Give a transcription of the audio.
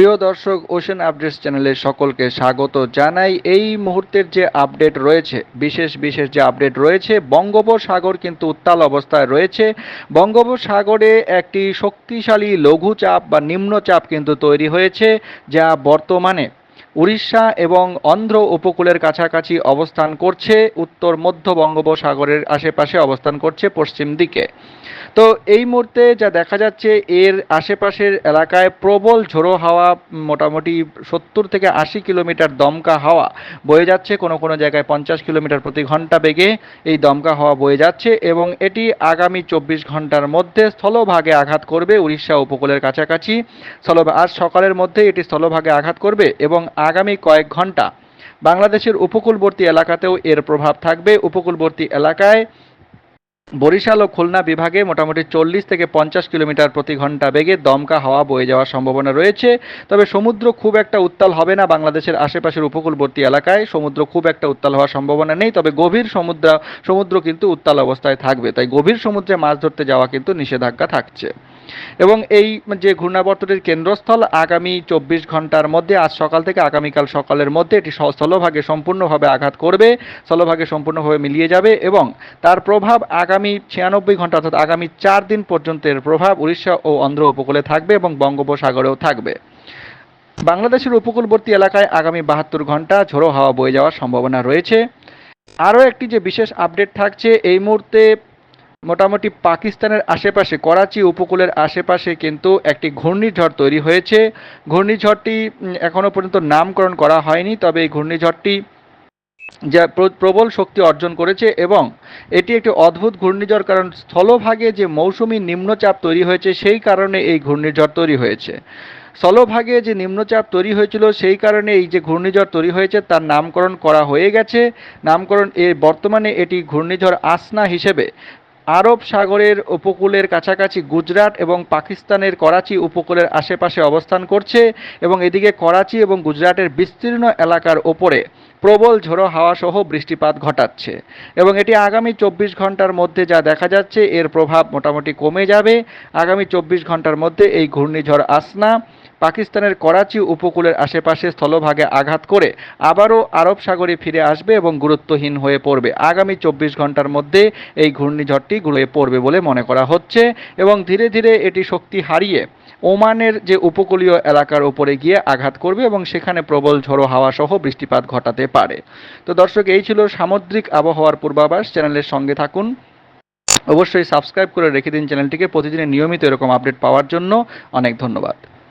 প্রিয় দর্শক, ocean updates চ্যানেলে সকলকে স্বাগত জানাই। এই মুহূর্তের যে আপডেট রয়েছে, বিশেষ বিশেষ যে আপডেট রয়েছে, বঙ্গোপসাগর কিন্তু উত্তাল অবস্থায় রয়েছে। বঙ্গোপসাগরে একটি শক্তিশালী লঘুচাপ বা নিম্নচাপ কিন্তু তৈরি হয়েছে, যা বর্তমানে উড়িষ্যা এবং অন্ধ্র উপকূলের কাছাকাছি অবস্থান করছে, উত্তর মধ্য বঙ্গোপসাগরের আশেপাশে অবস্থান করছে পশ্চিম দিকে। তো এই মুহূর্তে যা দেখা যাচ্ছে, এর আশেপাশের এলাকায় প্রবল ঝোড়ো হাওয়া, মোটামুটি 70 থেকে 80 কিলোমিটার দমকা হাওয়া বয়ে যাচ্ছে। কোনো কোনো জায়গায় 50 কিলোমিটার প্রতি ঘন্টা বেগে এই দমকা হাওয়া বয়ে যাচ্ছে, এবং এটি আগামী 24 ঘন্টার মধ্যে স্থলভাগে আঘাত করবে উড়িষ্যা উপকূলের কাছাকাছি। আজ সকালের মধ্যে এটি স্থলভাগে আঘাত করবে, এবং আগামী কয়েক ঘন্টা বাংলাদেশের উপকূলবর্তী এলাকাতেও এর প্রভাব থাকবে। উপকূলবর্তী এলাকায় বরিশাল ও খুলনা বিভাগে মোটামুটি 40 থেকে 50 কিলোমিটার প্রতি ঘন্টা বেগে দমকা হাওয়া বয়ে যাওয়ার সম্ভাবনা রয়েছে। তবে সমুদ্র খুব একটা উত্তাল হবে না। বাংলাদেশের আশেপাশের উপকূলবর্তী এলাকায় সমুদ্র খুব একটা উত্তাল হওয়ার সম্ভাবনা নেই, তবে গভীর সমুদ্র কিন্তু উত্তাল অবস্থায় থাকবে। তাই গভীর সমুদ্রে মাছ ধরতে যাওয়া কিন্তু নিষেধাজ্ঞা থাকছে। এবং এই যে ঘূর্ণাবর্তটির কেন্দ্রস্থল, আগামী 24 ঘন্টার মধ্যে, আজ সকাল থেকে আগামীকাল সকালের মধ্যে এটি স্থলভাগে সম্পূর্ণভাবে আঘাত করবে, স্থলভাগে সম্পূর্ণভাবে মিলিয়ে যাবে, এবং তার প্রভাব আগামী 96 ঘন্টা অর্থাৎ আগামী 4 দিন পর্যন্ত এর প্রভাব উড়িষ্যা ও অন্ধ্র উপকূলে থাকবে এবং বঙ্গোপসাগরেও থাকবে। বাংলাদেশের উপকূলবর্তী এলাকায় আগামী 72 ঘন্টা ঝোড়ো হাওয়া বয়ে যাওয়ার সম্ভাবনা রয়েছে। আরও একটি যে বিশেষ আপডেট থাকছে, এই মুহূর্তে মোটামুটি পাকিস্তানের আশেপাশে, করাচি উপকূলের আশেপাশে কিন্তু একটি ঘূর্ণিঝড় তৈরি হয়েছে। ঘূর্ণিঝড়টি এখনও পর্যন্ত নামকরণ করা হয়নি, তবে এই ঘূর্ণিঝড়টি যা প্রবল শক্তি অর্জন করেছে, এবং এটি একটি অদ্ভুত ঘূর্ণিঝড়, কারণ স্থলভাগে যে মৌসুমী নিম্নচাপ তৈরি হয়েছে সেই কারণে এই ঘূর্ণিঝড় তৈরি হয়েছে। স্থলভাগে যে নিম্নচাপ তৈরি হয়েছিল সেই কারণে এই যে ঘূর্ণিঝড় তৈরি হয়েছে তার নামকরণ করা হয়ে গেছে। বর্তমানে এটি ঘূর্ণিঝড় আসনা হিসেবে আরব সাগরের উপকূলের কাছাকাছি গুজরাট এবং পাকিস্তানের করাচি উপকূলের আশেপাশে অবস্থান করছে, এবং এদিকে করাচি এবং গুজরাটের বিস্তীর্ণ এলাকার ওপরে প্রবল ঝোড়ো হাওয়া সহ বৃষ্টিপাত ঘটাচ্ছে। এবং এটি আগামী 24 ঘন্টার মধ্যে যা দেখা যাচ্ছে, এর প্রভাব মোটামুটি কমে যাবে। আগামী 24 ঘন্টার মধ্যে এই ঘূর্ণিঝড় আসনা পাকিস্তানের করাচি উপকূলের আশেপাশে স্থলভাগে আঘাত করে আবারও আরব সাগরে ফিরে আসবে এবং গুরুত্বহীন হয়ে পড়বে। আগামী 24 ঘন্টার মধ্যে এই ঘূর্ণিঝড়টি গুড়িয়ে পড়বে বলে মনে করা হচ্ছে, এবং ধীরে ধীরে এটি শক্তি হারিয়ে ওমানের যে উপকূলীয় এলাকার উপরে গিয়ে আঘাত করবে, এবং সেখানে প্রবল ঝোড়ো হাওয়া সহ বৃষ্টিপাত ঘটাতে পারে। তো দর্শক, এই ছিল সামুদ্রিক আবহাওয়ার পূর্বাভাস। চ্যানেলের সঙ্গে থাকুন, অবশ্যই সাবস্ক্রাইব করে রেখে দিন চ্যানেলটিকে প্রতিদিনের নিয়মিত এরকম আপডেট পাওয়ার জন্য। অনেক ধন্যবাদ।